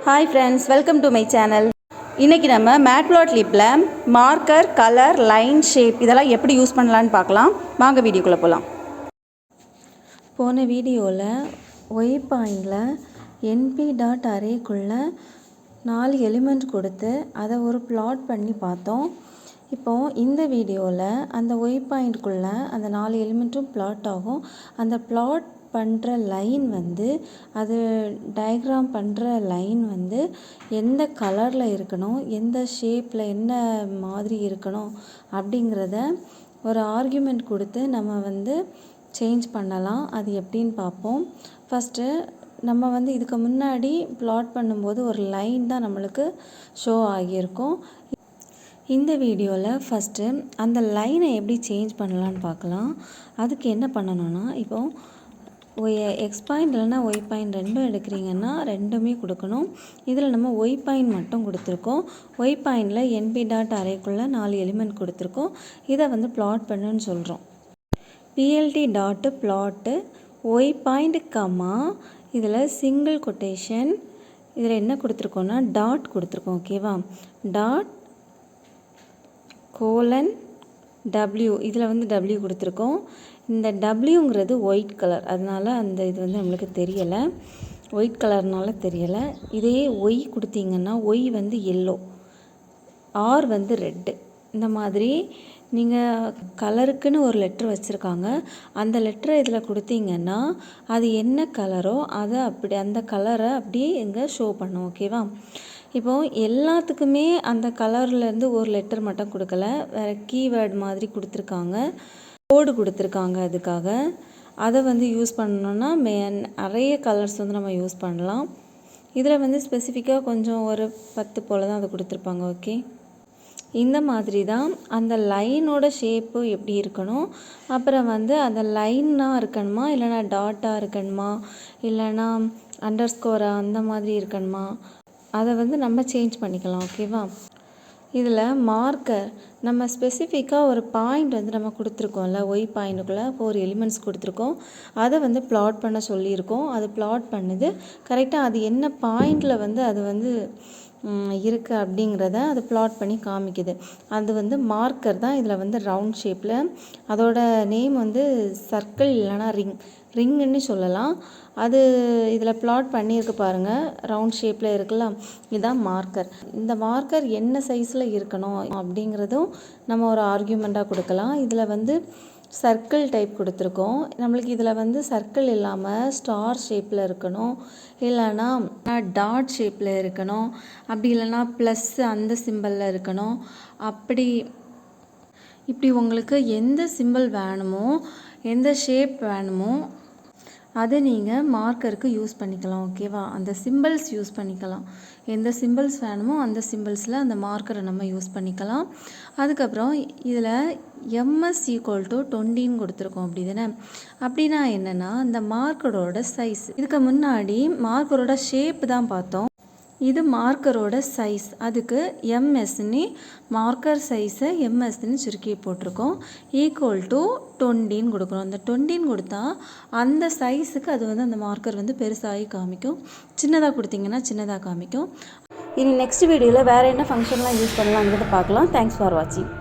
Hi friends, welcome to my channel. இன்றைக்கி நம்ம மேட்ப்ளாட் லிப்பில் marker, colour, line, shape இதெல்லாம் எப்படி யூஸ் பண்ணலான்னு பார்க்கலாம். வாங்க வீடியோக்குள்ளே போகலாம். போன வீடியோவில் ஒய் பாயிண்டில் np.arrayக்குள்ளே 4 எலிமெண்ட் கொடுத்து அதை ஒரு பிளாட் பண்ணி பார்த்தோம். இப்போது இந்த வீடியோவில் அந்த ஒய் பாயிண்ட்குள்ளே அந்த 4 எலிமெண்ட்டும் பிளாட் ஆகும். அந்த பிளாட் பண்ணுற லைன் அது டயக்ராம் பண்ணுற லைன் எந்த கலரில் இருக்கணும், எந்த ஷேப்பில் என்ன மாதிரி இருக்கணும் அப்படிங்கிறத ஒரு ஆர்கியூமெண்ட் கொடுத்து நம்ம சேஞ்ச் பண்ணலாம். அது எப்படின்னு பார்ப்போம். ஃபஸ்ட்டு நம்ம இதுக்கு முன்னாடி பிளாட் பண்ணும்போது ஒரு லைன் தான் நம்மளுக்கு ஷோ ஆகியிருக்கும். இந்த வீடியோவில் ஃபஸ்ட்டு அந்த லைனை எப்படி சேஞ்ச் பண்ணலான்னு பார்க்கலாம். அதுக்கு என்ன பண்ணணும்னா, இப்போது எக்ஸ் பாயிண்ட் இல்லைனா ஒய் பாயிண்ட் ரெண்டும் எடுக்கிறீங்கன்னா ரெண்டுமே கொடுக்கணும். இதில் நம்ம ஒய் பாயிண்ட் மட்டும் கொடுத்துருக்கோம். ஒய் பாயிண்டில் np.arrayக்குள்ளே 4 எலிமெண்ட் கொடுத்துருக்கோம். இதை பிளாட் பண்ணுன்னு சொல்கிறோம். plt dot plot y point comma இதில் சிங்கிள் கொட்டேஷன், இதில் என்ன கொடுத்துருக்கோன்னா டாட் கொடுத்துருக்கோம். ஓகேவா? டாட் கோலன் W, இதில் W கொடுத்துருக்கோம். இந்த Wங்கிறது ஒயிட் கலர், அதனால் அந்த இது நம்மளுக்கு தெரியலை, ஒயிட் கலர்னால தெரியலை. இதே ஒய் கொடுத்தீங்கன்னா ஒய் எல்லோ, ஆர் ரெட்டு. இந்த மாதிரி நீங்கள் கலருக்குன்னு ஒரு லெட்ரு வச்சுருக்காங்க. அந்த லெட்டரை இதில் கொடுத்தீங்கன்னா அது என்ன கலரோ அதை அந்த கலரை அப்படியே இங்கே ஷோ பண்ணும். ஓகேவா? இப்போது எல்லாத்துக்குமே அந்த கலர்லேருந்து ஒரு லெட்டர் மட்டும் கொடுக்கல, வேறு கீவேர்டு மாதிரி கொடுத்துருக்காங்க, கோடு கொடுத்துருக்காங்க. அதுக்காக அதை யூஸ் பண்ணணுன்னா நிறைய கலர்ஸ் நம்ம யூஸ் பண்ணலாம். இதில் ஸ்பெசிஃபிக்காக கொஞ்சம் ஒரு 10 போல் தான் அதை கொடுத்துருப்பாங்க. ஓகே, இந்த மாதிரி தான் அந்த லைனோட ஷேப்பு எப்படி இருக்கணும், அப்புறம் அந்த லைனாக இருக்கணுமா இல்லைனா டாட்டாக இருக்கணுமா இல்லைனா அண்டர்ஸ்கோராக அந்த மாதிரி இருக்கணுமா, அதை நம்ம சேஞ்ச் பண்ணிக்கலாம். ஓகேவா? இதில் மார்க்கர் நம்ம ஸ்பெசிஃபிக்காக ஒரு பாயிண்ட் நம்ம கொடுத்துருக்கோம்ல, ஒய் பாயிண்ட்டுக்குள்ளே 4 எலிமெண்ட்ஸ் கொடுத்துருக்கோம். அதை பிளாட் பண்ண சொல்லியிருக்கோம். அது பிளாட் பண்ணுது கரெக்டாக. அது என்ன பாயிண்டில் அது இருக்குது அப்படிங்கிறத அது பிளாட் பண்ணி காமிக்குது. அது மார்க்கர் தான். இதில் ரவுண்ட் ஷேப்பில், அதோட நேம் சர்க்கிள் இல்லைனா ரிங்குன்னு சொல்லலாம். அது இதில் பிளாட் பண்ணியிருக்கு பாருங்கள், ரவுண்ட் ஷேப்பில் இருக்கலாம். இதுதான் மார்க்கர். இந்த மார்க்கர் என்ன சைஸில் இருக்கணும் அப்படிங்கிறதும் நம்ம ஒரு ஆர்கியூமெண்ட்டாக கொடுக்கலாம். இதில் சர்க்கிள் டைப் கொடுத்துருக்கோம். நம்மளுக்கு இதில் சர்க்கிள் இல்லாமல் ஸ்டார் ஷேப்பில் இருக்கணும், இல்லைனா டாட் ஷேப்பில் இருக்கணும், அப்படி இல்லைனா ப்ளஸ் அந்த சிம்பிளில் இருக்கணும். இப்படி உங்களுக்கு எந்த சிம்பிள் வேணுமோ, எந்த ஷேப் வேணுமோ அதை நீங்கள் மார்க்கருக்கு யூஸ் பண்ணிக்கலாம். ஓகேவா? அந்த சிம்பிள்ஸ் யூஸ் பண்ணிக்கலாம். எந்த சிம்பிள்ஸ் வேணுமோ அந்த சிம்பிள்ஸில் அந்த மார்க்கரை நம்ம யூஸ் பண்ணிக்கலாம். அதுக்கப்புறம் இதில் ms = 20 கொடுத்துருக்கோம். அப்படி தானே? அப்படின்னா என்னென்னா, இந்த மார்க்கரோட சைஸ், இதுக்கு முன்னாடி மார்க்கரோட ஷேப் தான் பார்த்தோம். இது மார்க்கரோட சைஸ். அதுக்கு msன்னு மார்க்கர் சைஸை msன்னு சுருக்கி போட்டிருக்கோம். = 20 கொடுக்குறோம். அந்த 20 கொடுத்தா அந்த சைஸுக்கு அது அந்த மார்க்கர் பெருசாகி காமிக்கும். சின்னதாக கொடுத்தீங்கன்னா சின்னதாக காமிக்கும். இனி நெக்ஸ்ட் வீடியோவில் வேறு என்ன ஃபங்க்ஷன்லாம் யூஸ் பண்ணலாங்கிறத பார்க்கலாம். தேங்க்ஸ் ஃபார் வாட்சிங்.